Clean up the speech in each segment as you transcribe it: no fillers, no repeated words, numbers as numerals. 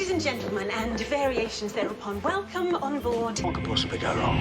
Ladies and gentlemen, and variations thereupon, welcome on board. What could possibly go wrong?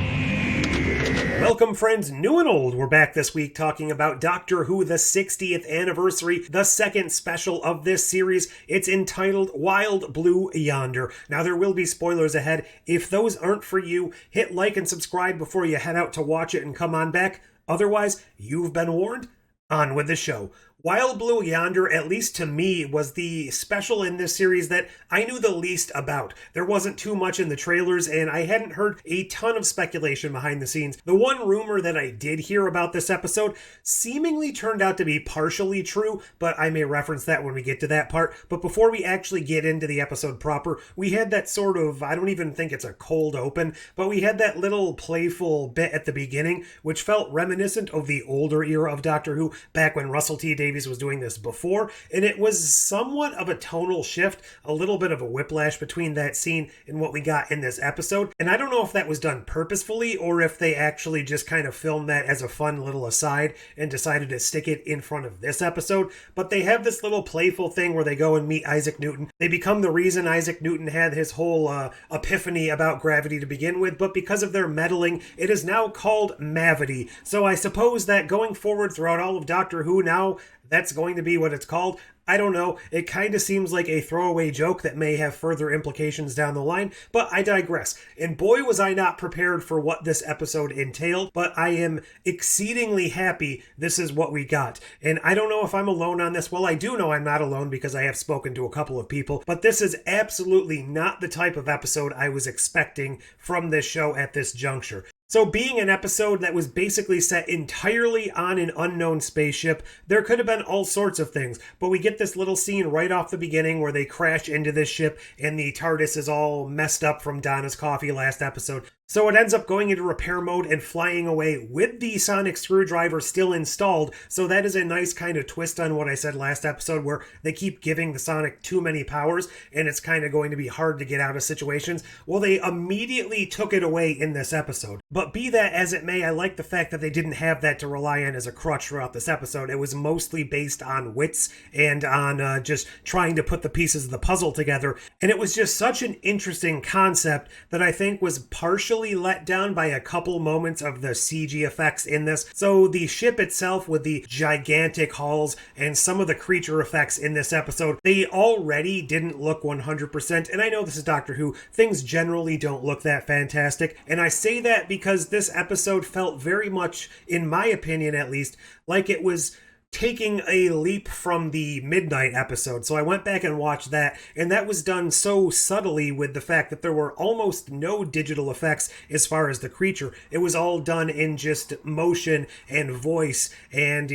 Welcome, friends, new and old. We're back this week talking about Doctor Who, the 60th anniversary, the second special of this series. It's entitled Wild Blue Yonder. Now, there will be spoilers ahead. If those aren't for you, hit like and subscribe before you head out to watch it and come on back. Otherwise, you've been warned. On with the show. Wild Blue Yonder, at least to me, was the special in this series that I knew the least about. There wasn't too much in the trailers, and I hadn't heard a ton of speculation behind the scenes. The one rumor that I did hear about this episode seemingly turned out to be partially true, but I may reference that when we get to that part. But before we actually get into the episode proper, we had that sort of, I don't even think it's a cold open, but we had that little playful bit at the beginning, which felt reminiscent of the older era of Doctor Who, back when Russell T Davies was doing this before, and it was somewhat of a tonal shift, a little bit of a whiplash between that scene and what we got in this episode. And I don't know if that was done purposefully or if they actually just kind of filmed that as a fun little aside and decided to stick it in front of this episode. But they have this little playful thing where they go and meet Isaac Newton. They become the reason Isaac Newton had his whole epiphany about gravity to begin with, but because of their meddling, it is now called Mavity. So I suppose that going forward throughout all of Doctor Who now, that's going to be what it's called. I don't know. It kind of seems like a throwaway joke that may have further implications down the line, but I digress. And boy, was I not prepared for what this episode entailed, but I am exceedingly happy this is what we got. And I don't know if I'm alone on this. Well, I do know I'm not alone because I have spoken to a couple of people, but this is absolutely not the type of episode I was expecting from this show at this juncture. So being an episode that was basically set entirely on an unknown spaceship, there could have been all sorts of things, but we get this little scene right off the beginning where they crash into this ship and the TARDIS is all messed up from Donna's coffee last episode. So it ends up going into repair mode and flying away with the sonic screwdriver still installed. So that is a nice kind of twist on what I said last episode, where they keep giving the Sonic too many powers and it's kind of going to be hard to get out of situations. Well, they immediately took it away in this episode. But be that as it may, I like the fact that they didn't have that to rely on as a crutch throughout this episode. It was mostly based on wits and on just trying to put the pieces of the puzzle together. And it was just such an interesting concept that I think was partially let down by a couple moments of the CG effects in this. So the ship itself with the gigantic hulls and some of the creature effects in this episode, they already didn't look 100%. And I know this is Doctor Who. Things generally don't look that fantastic. And I say that because this episode felt very much, in my opinion at least, like it was taking a leap from the Midnight episode. So I went back and watched that, and that was done so subtly with the fact that there were almost no digital effects as far as the creature. It was all done in just motion and voice and,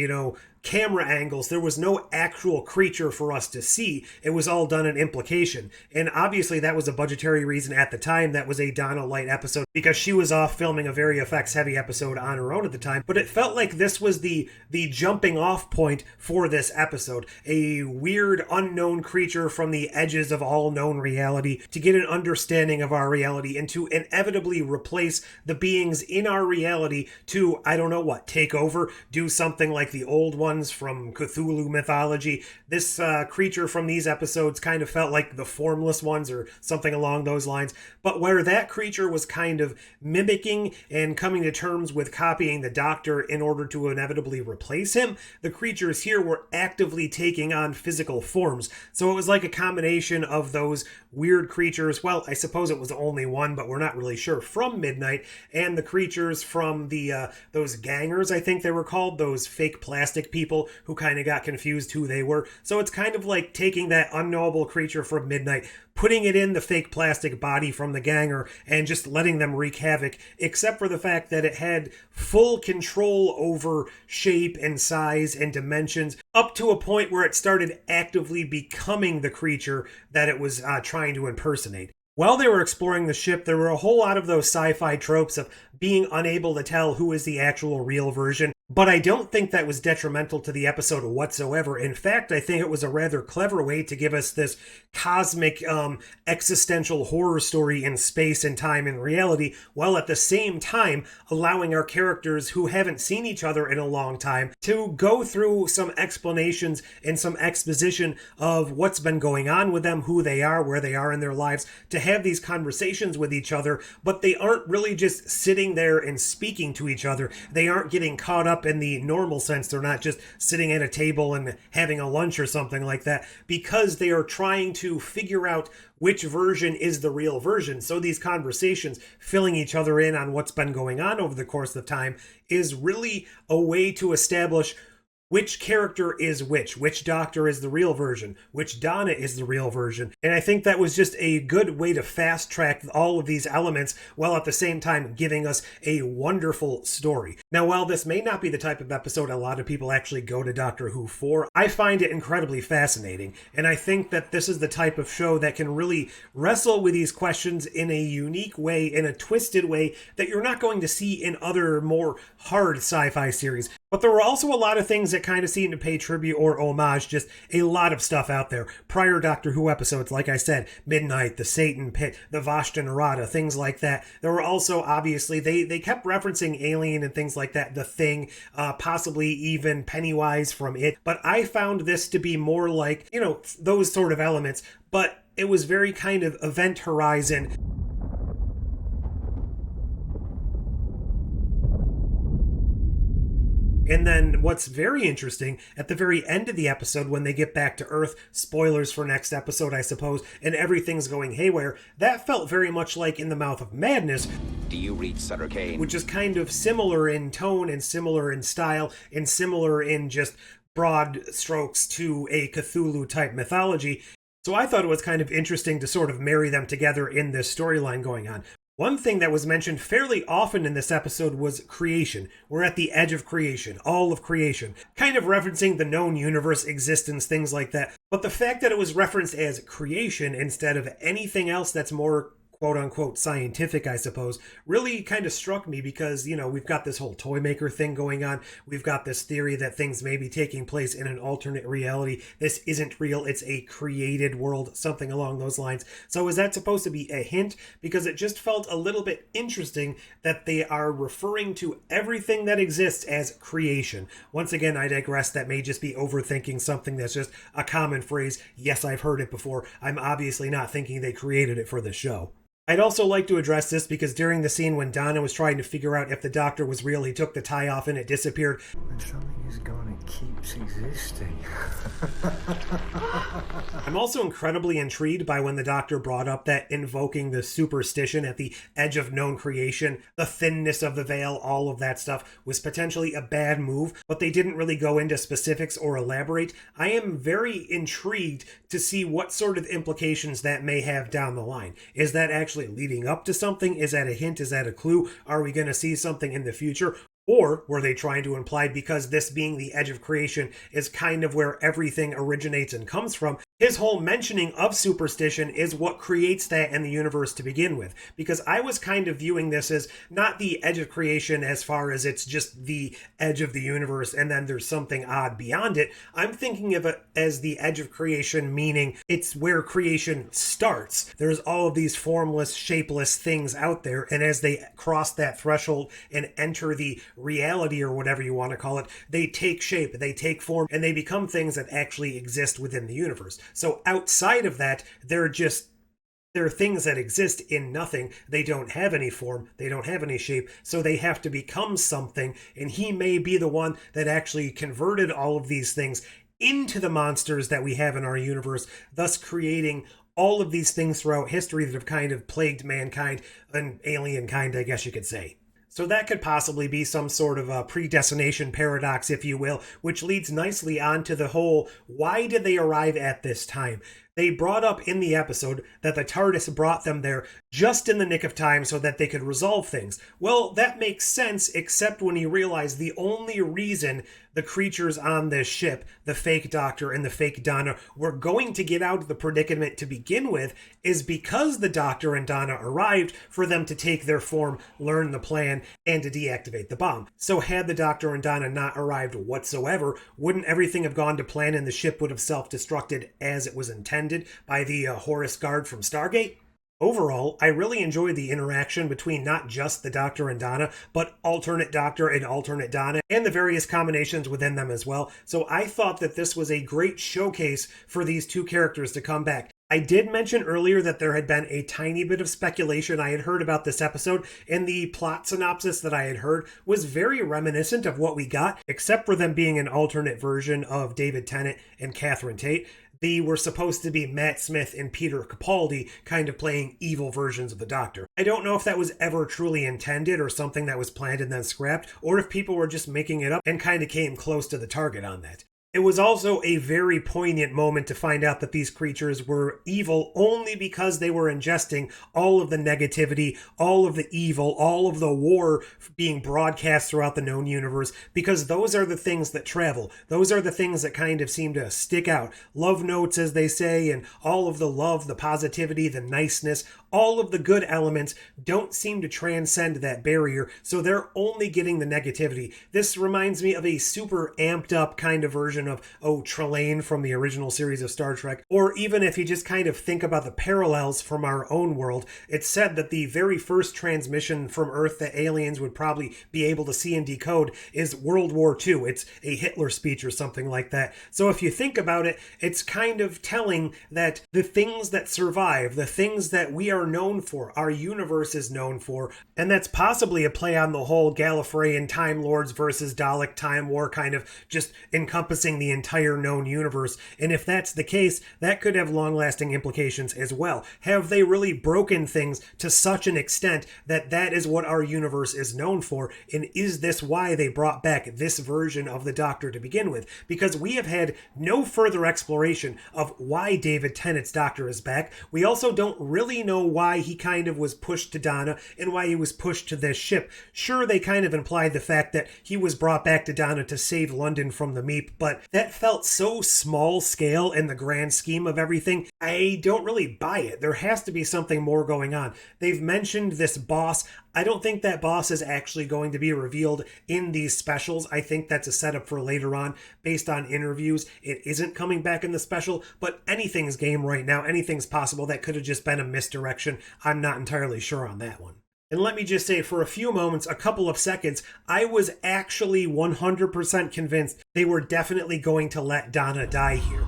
camera angles. There was no actual creature for us to see. It was all done in implication. And obviously that was a budgetary reason at the time. That was a Donna Light episode because she was off filming a very effects heavy episode on her own at the time. But it felt like this was the jumping off point for this episode. A weird unknown creature from the edges of all known reality to get an understanding of our reality and to inevitably replace the beings in our reality to, I don't know what, take over, do something like the old ones from Cthulhu mythology. This creature from these episodes kind of felt like the formless ones or something along those lines, but where that creature was kind of mimicking and coming to terms with copying the Doctor in order to inevitably replace him, the creatures here were actively taking on physical forms. So it was like a combination of those weird creatures, well, I suppose it was only one, but we're not really sure, from Midnight, and the creatures from the those gangers, I think they were called, those fake plastic people who kind of got confused who they were. So it's kind of like taking that unknowable creature from Midnight, putting it in the fake plastic body from the ganger, and just letting them wreak havoc, except for the fact that it had full control over shape and size and dimensions, up to a point where it started actively becoming the creature that it was trying to impersonate. While they were exploring the ship, there were a whole lot of those sci-fi tropes of being unable to tell who is the actual real version. But I don't think that was detrimental to the episode whatsoever. In fact, I think it was a rather clever way to give us this cosmic existential horror story in space and time and reality, while at the same time allowing our characters who haven't seen each other in a long time to go through some explanations and some exposition of what's been going on with them, who they are, where they are in their lives, to have these conversations with each other, but they aren't really just sitting there and speaking to each other. They aren't getting caught up in the normal sense. They're not just sitting at a table and having a lunch or something like that, because they are trying to figure out which version is the real version. So these conversations, filling each other in on what's been going on over the course of time, is really a way to establish which character is which doctor is the real version, which Donna is the real version. And I think that was just a good way to fast track all of these elements while at the same time giving us a wonderful story. Now, while this may not be the type of episode a lot of people actually go to Doctor Who for, I find it incredibly fascinating. And I think that this is the type of show that can really wrestle with these questions in a unique way, in a twisted way that you're not going to see in other more hard sci-fi series. But there were also a lot of things that kind of seemed to pay tribute or homage, just a lot of stuff out there. Prior Doctor Who episodes, like I said, Midnight, the Satan Pit, the Vashta Narada, things like that. There were also, obviously, they kept referencing Alien and things like that, The Thing, possibly even Pennywise from It. But I found this to be more like, those sort of elements, but it was very kind of Event Horizon. And then what's very interesting, at the very end of the episode, when they get back to Earth, spoilers for next episode, I suppose, and everything's going haywire, that felt very much like In the Mouth of Madness. Do you read Sutter Kane? Which is kind of similar in tone and similar in style and similar in just broad strokes to a Cthulhu-type mythology. So I thought it was kind of interesting to sort of marry them together in this storyline going on. One thing that was mentioned fairly often in this episode was creation. We're at the edge of creation, all of creation, kind of referencing the known universe, existence, things like that. But the fact that it was referenced as creation instead of anything else that's more quote-unquote scientific, I suppose, really kind of struck me because, we've got this whole toy maker thing going on. We've got this theory that things may be taking place in an alternate reality. This isn't real. It's a created world, something along those lines. So is that supposed to be a hint? Because it just felt a little bit interesting that they are referring to everything that exists as creation. Once again, I digress. That may just be overthinking something that's just a common phrase. Yes, I've heard it before. I'm obviously not thinking they created it for the show. I'd also like to address this because during the scene when Donna was trying to figure out if the doctor was real, he took the tie off and it disappeared. When something is gone, it keeps existing. I'm also incredibly intrigued by when the doctor brought up that invoking the superstition at the edge of known creation, the thinness of the veil, all of that stuff was potentially a bad move, but they didn't really go into specifics or elaborate. I am very intrigued to see what sort of implications that may have down the line. Is that actually leading up to something? Is that a hint? Is that a clue? Are we going to see something in the future? Or were they trying to imply, because this being the edge of creation is kind of where everything originates and comes from, his whole mentioning of superstition is what creates that in the universe to begin with? Because I was kind of viewing this as not the edge of creation as far as it's just the edge of the universe and then there's something odd beyond it. I'm thinking of it as the edge of creation, meaning it's where creation starts. There's all of these formless, shapeless things out there, and as they cross that threshold and enter the reality, or whatever you want to call it, they take shape, they take form, and they become things that actually exist within the universe. So outside of that, they're things that exist in nothing. They don't have any form, they don't have any shape, so they have to become something, and he may be the one that actually converted all of these things into the monsters that we have in our universe, thus creating all of these things throughout history that have kind of plagued mankind, and alien kind, I guess you could say. So that could possibly be some sort of a predestination paradox, if you will, which leads nicely on to the whole, why did they arrive at this time? They brought up in the episode that the TARDIS brought them there just in the nick of time so that they could resolve things. Well, that makes sense, except when you realize the only reason the creatures on this ship, the fake Doctor and the fake Donna, were going to get out of the predicament to begin with is because the Doctor and Donna arrived for them to take their form, learn the plan, and to deactivate the bomb. So had the Doctor and Donna not arrived whatsoever, wouldn't everything have gone to plan and the ship would have self-destructed as it was intended by the Horus Guard from Stargate? Overall, I really enjoyed the interaction between not just the Doctor and Donna, but alternate Doctor and alternate Donna, and the various combinations within them as well. So I thought that this was a great showcase for these two characters to come back. I did mention earlier that there had been a tiny bit of speculation I had heard about this episode, and the plot synopsis that I had heard was very reminiscent of what we got, except for them being an alternate version of David Tennant and Catherine Tate. They were supposed to be Matt Smith and Peter Capaldi kind of playing evil versions of the Doctor. I don't know if that was ever truly intended or something that was planned and then scrapped, or if people were just making it up and kind of came close to the target on that. It was also a very poignant moment to find out that these creatures were evil only because they were ingesting all of the negativity, all of the evil, all of the war being broadcast throughout the known universe, because those are the things that travel. Those are the things that kind of seem to stick out. Love notes, as they say, and all of the love, the positivity, the niceness, all of the good elements don't seem to transcend that barrier, so they're only getting the negativity. This reminds me of a super amped up kind of version of, Trelane from the original series of Star Trek. Or even if you just kind of think about the parallels from our own world, it's said that the very first transmission from Earth that aliens would probably be able to see and decode is World War II. It's a Hitler speech or something like that. So if you think about it, it's kind of telling that the things that survive, the things that we are known for, our universe is known for, and that's possibly a play on the whole Gallifreyan Time Lords versus Dalek Time War kind of just encompassing the entire known universe. And if that's the case, that could have long-lasting implications as well. Have they really broken things to such an extent that that is what our universe is known for? And is this why they brought back this version of the Doctor to begin with? Because we have had no further exploration of why David Tennant's Doctor is back. We also don't really know why he kind of was pushed to Donna and why he was pushed to this ship. Sure, they kind of implied the fact that he was brought back to Donna to save London from the Meep, but that felt so small scale in the grand scheme of everything. I don't really buy it. There has to be something more going on. They've mentioned this boss. I don't think that boss is actually going to be revealed in these specials. I think that's a setup for later on based on interviews. It isn't coming back in the special, but anything's game right now. Anything's possible. That could have just been a misdirection. I'm not entirely sure on that one. And let me just say, for a few moments, a couple of seconds, I was actually 100% convinced they were definitely going to let Donna die here.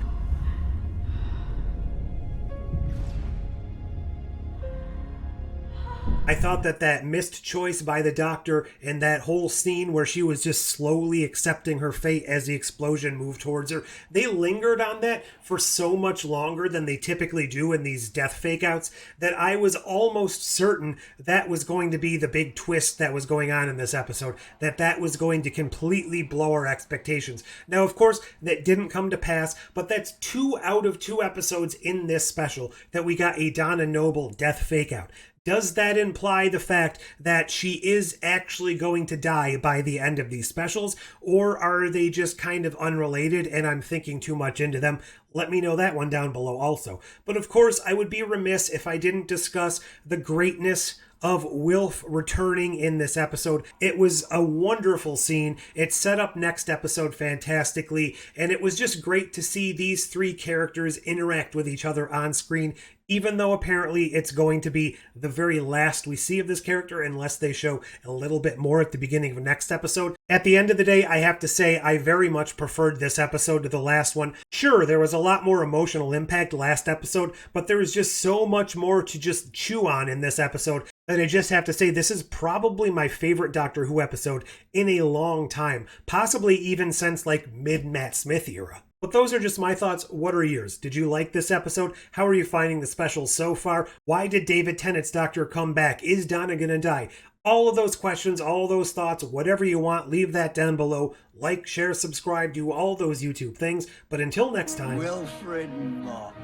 I thought that missed choice by the Doctor and that whole scene where she was just slowly accepting her fate as the explosion moved towards her, they lingered on that for so much longer than they typically do in these death fake-outs that I was almost certain that was going to be the big twist that was going on in this episode, that was going to completely blow our expectations. Now, of course, that didn't come to pass, but that's 2 out of 2 episodes in this special that we got a Donna Noble death fake-out. Does that imply the fact that she is actually going to die by the end of these specials, or are they just kind of unrelated and I'm thinking too much into them? Let me know that one down below also. But of course, I would be remiss if I didn't discuss the greatness of Wilf returning in this episode. It was a wonderful scene. It set up next episode fantastically, and it was just great to see these 3 characters interact with each other on screen, even though apparently it's going to be the very last we see of this character unless they show a little bit more at the beginning of next episode. At the end of the day, I have to say I very much preferred this episode to the last one. Sure, there was a lot more emotional impact last episode, but there was just so much more to just chew on in this episode that I just have to say this is probably my favorite Doctor Who episode in a long time, possibly even since like mid-Matt Smith era. But those are just my thoughts. What are yours? Did you like this episode? How are you finding the special so far? Why did David Tennant's Doctor come back? Is Donna gonna die? All of those questions, all those thoughts, whatever you want, leave that down below. Like, share, subscribe, do all those YouTube things. But until next time... Wilfred Mott.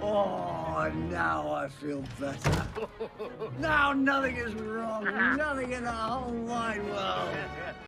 Oh, now I feel better. Now nothing is wrong. Nothing in the whole wide world.